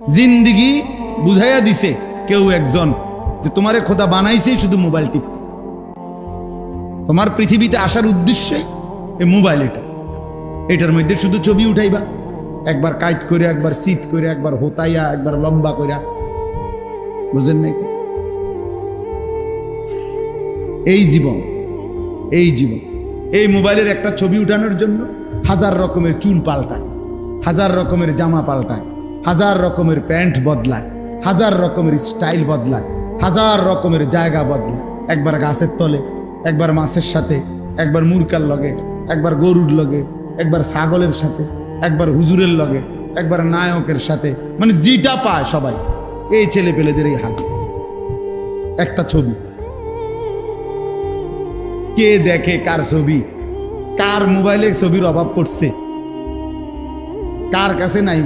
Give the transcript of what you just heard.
জিন্দিগি বুঝাইয়া দিছে কেউ একজন যে তোমারে খোদা বানাইছেই শুধু মোবাইল টিপ, তোমার পৃথিবীতে আসার উদ্দেশ্যই এই মোবাইল, এটার মধ্যে শুধু ছবি উঠাইবা, একবার কাইট করে, একবার শীত করে, একবার হোতাইয়া, একবার লম্বা কইরা, বুঝেন নাই? এই জীবন, এই জীবন। এই মোবাইলের একটা ছবি উঠানোর জন্য হাজার রকমের চুল পাল্টায়, হাজার রকমের জামা পাল্টায়, হাজার রকমের প্যান্ট বদলায়, হাজার রকমের স্টাইল বদলায়, হাজার রকমের জায়গা বদলায়। একবার গাছের তলে, একবার মাছের সাথে, একবার মুরকার লগে, একবার গরুর লগে, একবার ছাগলের সাথে, একবার হুজুরের লগে, একবার নায়কের সাথে, মানে যেটা পায় সবাই। এই ছেলে পেলেদের এই হাল, একটা ছবি। কে দেখে কার ছবি? কার মোবাইলে ছবির অভাব পড়ছে? কার কাছে নাই